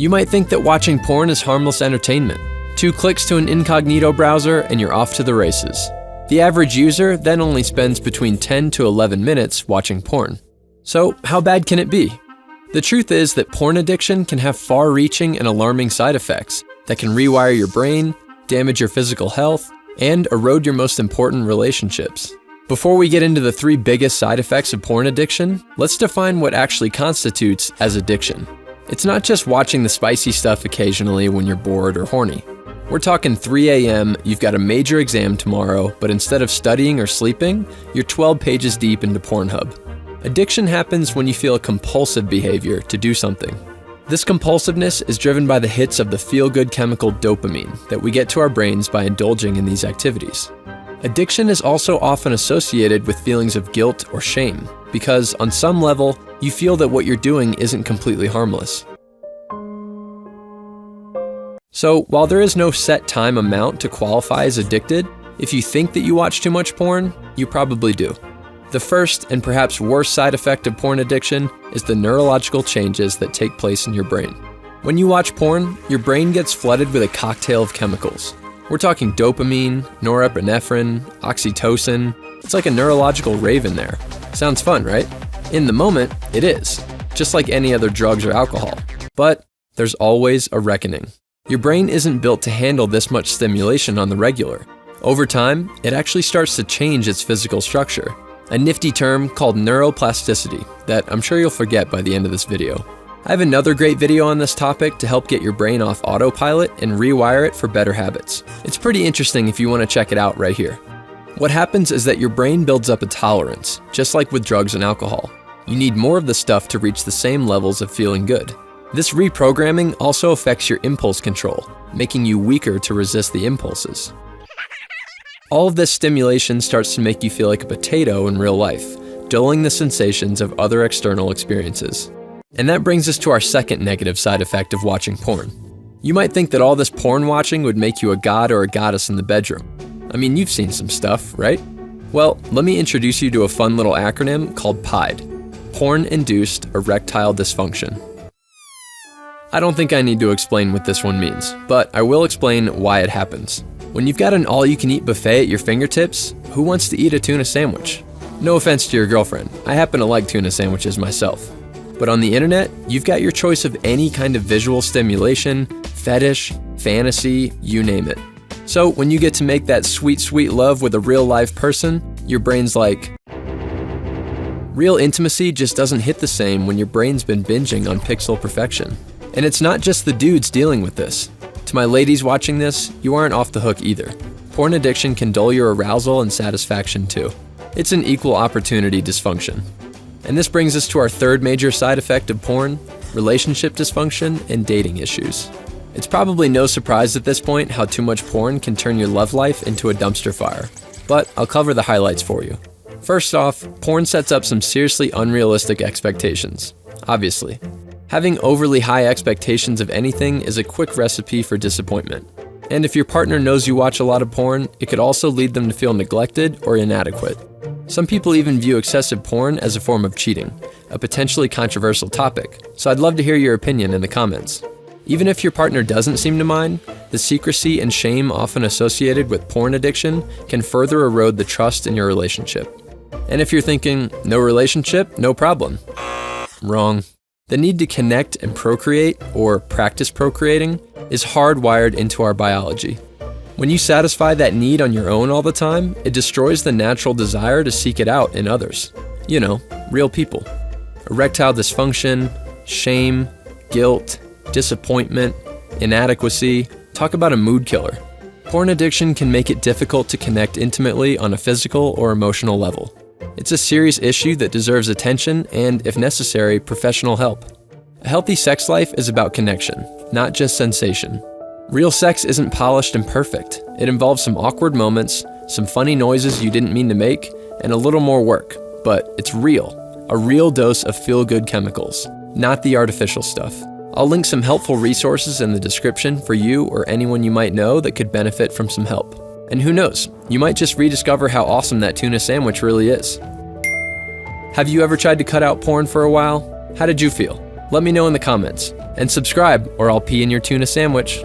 You might think that watching porn is harmless entertainment. 2 clicks to an incognito browser and you're off to the races. The average user then only spends between 10 to 11 minutes watching porn. So how bad can it be? The truth is that porn addiction can have far-reaching and alarming side effects that can rewire your brain, damage your physical health, and erode your most important relationships. Before we get into the 3 biggest side effects of porn addiction, let's define what actually constitutes as addiction. It's not just watching the spicy stuff occasionally when you're bored or horny. We're talking 3 a.m., you've got a major exam tomorrow, but instead of studying or sleeping, you're 12 pages deep into Pornhub. Addiction happens when you feel a compulsive behavior to do something. This compulsiveness is driven by the hits of the feel-good chemical dopamine that we get to our brains by indulging in these activities. Addiction is also often associated with feelings of guilt or shame, because on some level, you feel that what you're doing isn't completely harmless. So, while there is no set time amount to qualify as addicted, if you think that you watch too much porn, you probably do. The first and perhaps worst side effect of porn addiction is the neurological changes that take place in your brain. When you watch porn, your brain gets flooded with a cocktail of chemicals. We're talking dopamine, norepinephrine, oxytocin. It's like a neurological rave in there. Sounds fun, right? In the moment, it is, just like any other drugs or alcohol. But there's always a reckoning. Your brain isn't built to handle this much stimulation on the regular. Over time, it actually starts to change its physical structure. A nifty term called neuroplasticity that I'm sure you'll forget by the end of this video. I have another great video on this topic to help get your brain off autopilot and rewire it for better habits. It's pretty interesting if you want to check it out right here. What happens is that your brain builds up a tolerance, just like with drugs and alcohol. You need more of the stuff to reach the same levels of feeling good. This reprogramming also affects your impulse control, making you weaker to resist the impulses. All of this stimulation starts to make you feel like a potato in real life, dulling the sensations of other external experiences. And that brings us to our second negative side effect of watching porn. You might think that all this porn watching would make you a god or a goddess in the bedroom. I mean, you've seen some stuff, right? Well, let me introduce you to a fun little acronym called PIDE, Porn-Induced Erectile Dysfunction. I don't think I need to explain what this one means, but I will explain why it happens. When you've got an all-you-can-eat buffet at your fingertips, who wants to eat a tuna sandwich? No offense to your girlfriend, I happen to like tuna sandwiches myself. But on the internet, you've got your choice of any kind of visual stimulation, fetish, fantasy, you name it. So when you get to make that sweet, sweet love with a real live person, your brain's like... Real intimacy just doesn't hit the same when your brain's been binging on pixel perfection. And it's not just the dudes dealing with this. To my ladies watching this, you aren't off the hook either. Porn addiction can dull your arousal and satisfaction too. It's an equal opportunity dysfunction. And this brings us to our third major side effect of porn, relationship dysfunction and dating issues. It's probably no surprise at this point how too much porn can turn your love life into a dumpster fire. But I'll cover the highlights for you. First off, porn sets up some seriously unrealistic expectations. Obviously. Having overly high expectations of anything is a quick recipe for disappointment. And if your partner knows you watch a lot of porn, it could also lead them to feel neglected or inadequate. Some people even view excessive porn as a form of cheating, a potentially controversial topic, so I'd love to hear your opinion in the comments. Even if your partner doesn't seem to mind, the secrecy and shame often associated with porn addiction can further erode the trust in your relationship. And if you're thinking, no relationship, no problem. Wrong. The need to connect and procreate, or practice procreating, is hardwired into our biology. When you satisfy that need on your own all the time, it destroys the natural desire to seek it out in others. You know, real people. Erectile dysfunction, shame, guilt, disappointment, inadequacy. Talk about a mood killer. Porn addiction can make it difficult to connect intimately on a physical or emotional level. It's a serious issue that deserves attention and, if necessary, professional help. A healthy sex life is about connection, not just sensation. Real sex isn't polished and perfect. It involves some awkward moments, some funny noises you didn't mean to make, and a little more work. But it's real. A real dose of feel-good chemicals, not the artificial stuff. I'll link some helpful resources in the description for you or anyone you might know that could benefit from some help. And who knows, you might just rediscover how awesome that tuna sandwich really is. Have you ever tried to cut out porn for a while? How did you feel? Let me know in the comments. And subscribe, or I'll pee in your tuna sandwich.